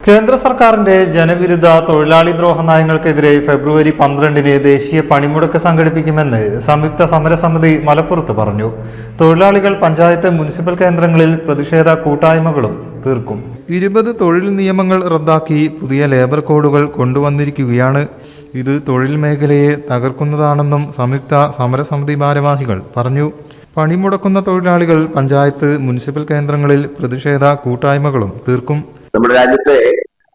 കേന്ദ്ര സർക്കാരിന്റെ ജനവിരുദ്ധ തൊഴിലാളി ദ്രോഹ നയങ്ങൾക്കെതിരെ ഫെബ്രുവരി 12-ന് ദേശീയ പണിമുടക്ക് സംഘടിപ്പിക്കുമെന്ന് സംയുക്ത സമരസമിതി മലപ്പുറത്ത് പറഞ്ഞു. തൊഴിലാളികൾ പഞ്ചായത്ത് മുനിസിപ്പൽ കേന്ദ്രങ്ങളിൽ പ്രതിഷേധ കൂട്ടായ്മകളും തീർക്കും. 20 തൊഴിൽ നിയമങ്ങൾ റദ്ദാക്കി പുതിയ ലേബർ കോഡുകൾ കൊണ്ടുവന്നിരിക്കുകയാണ്. ഇത് തൊഴിൽ മേഖലയെ തകർക്കുന്നതാണെന്നും സംയുക്ത സമരസമിതി ഭാരവാഹികൾ പറഞ്ഞു. പണിമുടക്കുന്ന തൊഴിലാളികൾ പഞ്ചായത്ത് മുനിസിപ്പൽ കേന്ദ്രങ്ങളിൽ പ്രതിഷേധ കൂട്ടായ്മകളും തീർക്കും. നമ്മുടെ രാജ്യത്തെ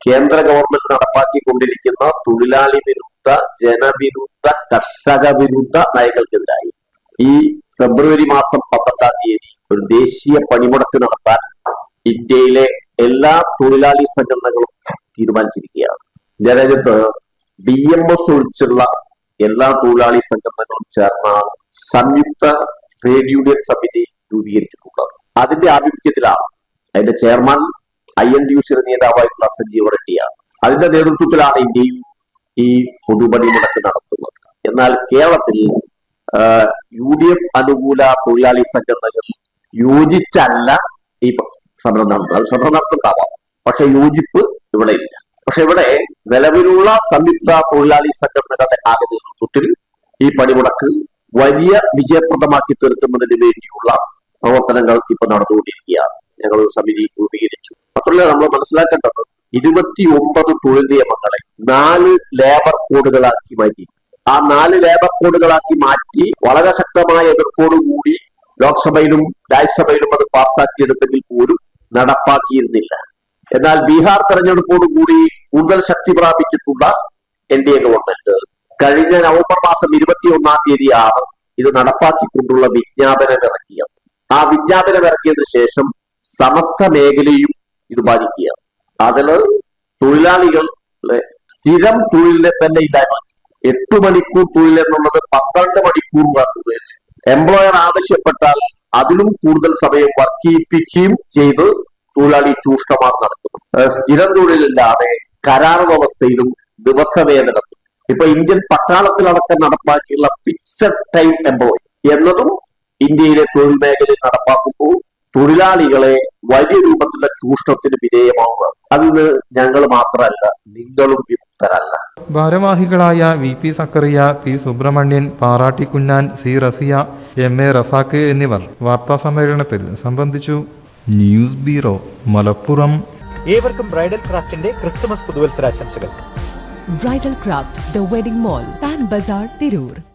കേന്ദ്ര ഗവൺമെന്റ് നടപ്പാക്കിക്കൊണ്ടിരിക്കുന്ന തൊഴിലാളി വിരുദ്ധ, ജനവിരുദ്ധ, കർഷക വിരുദ്ധ നയങ്ങൾക്കെതിരായി ഈ ഫെബ്രുവരി മാസം 12-ാം തീയതി ഒരു ദേശീയ പണിമുടക്ക് നടത്താൻ ഇന്ത്യയിലെ എല്ലാ തൊഴിലാളി സംഘടനകളും തീരുമാനിച്ചിരിക്കുകയാണ്. രാജ്യത്ത് BMS ഒഴിച്ചുള്ള എല്ലാ തൊഴിലാളി സംഘടനകളും ചേർന്നാണ് സംയുക്ത ട്രേഡ് യൂണിയൻ സമിതി രൂപീകരിച്ചിട്ടുള്ളത്. അതിന്റെ ആഭിമുഖ്യത്തിലാണ് അതിന്റെ ചെയർമാൻ INTUC നേതാവായിട്ടുള്ള സഞ്ജീവ് റെഡ്ഡിയാണ്. അതിന്റെ നേതൃത്വത്തിലാണ് ഇന്ത്യയിൽ ഈ പൊതുപണിമുടക്ക് നടത്തുന്നത്. എന്നാൽ കേരളത്തിൽ UDF അനുകൂല തൊഴിലാളി സംഘടനകൾ യോജിച്ചല്ല ഈ സമരം നടത്തുന്നത്. സമരം നടത്തുന്നുണ്ടാവാം, പക്ഷെ യോജിപ്പ് ഇവിടെ ഇല്ല. പക്ഷെ ഇവിടെ നിലവിലുള്ള സംയുക്ത തൊഴിലാളി സംഘടനകളുടെ ആകെ നേതൃത്വത്തിൽ ഈ പണിമുടക്ക് വലിയ വിജയപ്രദമാക്കി തീർക്കുന്നതിന് വേണ്ടിയുള്ള പ്രവർത്തനങ്ങൾ ഇപ്പൊ നടന്നുകൊണ്ടിരിക്കുകയാണ്. ഞങ്ങൾ ഒരു സമിതി രൂപീകരിച്ചു. മാത്രമല്ല, നമ്മൾ മനസ്സിലാക്കേണ്ടത് 29 തൊഴിൽ നിയമങ്ങളെ 4 ലേബർ കോഡുകളാക്കി മാറ്റി. ആ 4 ലേബർ കോഡുകളാക്കി മാറ്റി വളരെ ശക്തമായ എതിർപ്പോടുകൂടി ലോക്സഭയിലും രാജ്യസഭയിലും അത് പാസ്സാക്കിയെടുത്തെങ്കിൽ പോലും നടപ്പാക്കിയിരുന്നില്ല. എന്നാൽ ബീഹാർ തെരഞ്ഞെടുപ്പോടുകൂടി കൂടുതൽ ശക്തി പ്രാപിച്ചിട്ടുള്ള NDA ഗവൺമെന്റ് കഴിഞ്ഞ നവംബർ മാസം 21-ാം തീയതിയാണ് ഇത് നടപ്പാക്കിക്കൊണ്ടുള്ള വിജ്ഞാപനം ഇറക്കിയത്. ആ വിജ്ഞാപനം ഇറക്കിയതിനു ശേഷം സമസ്ത മേഖലയും ഇത് ബാധിക്കുകയാണ്. അതിന് തൊഴിലാളികൾ സ്ഥിരം തൊഴിലിനെ തന്നെ ഇല്ലായ്മ. 8 മണിക്കൂർ തൊഴിൽ എന്നുള്ളത് 12 മണിക്കൂർ വർക്കുകയും എംപ്ലോയർ ആവശ്യപ്പെട്ടാൽ അതിലും കൂടുതൽ സമയം വർക്ക് ചെയ്യിപ്പിക്കുകയും ചെയ്ത് തൊഴിലാളി ചൂഷണമാണ് നടക്കുന്നത്. സ്ഥിരം തൊഴിലില്ലാതെ കരാർ വ്യവസ്ഥയിലും ദിവസവേതനം, ഇപ്പൊ ഇന്ത്യൻ പട്ടാളത്തിലടക്കം നടപ്പാക്കിയുള്ള ഫിക്സഡ് ടൈം എംപ്ലോയി എന്നതും ഇന്ത്യയിലെ തൊഴിൽ മേഖലയിൽ നടപ്പാക്കുമ്പോൾ തൊഴിലാളികളെ വലിയ രൂപത്തിലുള്ള ചൂഷണത്തിന് വിധേയമാവുക. അതിന് ഞങ്ങൾ മാത്രമല്ല, നിങ്ങളും വിമുക്തരല്ല. ഭാരവാഹികളായ VP Zacharia, P Subramanian, പാറാട്ടി Kunhan, C Raziya, MA Razak എന്നിവർ വാർത്താ സമ്മേളനത്തിൽ സംബന്ധിച്ചു. News bureau, Malappuram. ഏവർക്കും ബ്രൈഡൽ ക്രാഫ്റ്റിന്റെ ക്രിസ്തുമസ് പുതുവത്സരാശംസകൾ. Bridal craft, the wedding mall, Pan Bazar, Tirur.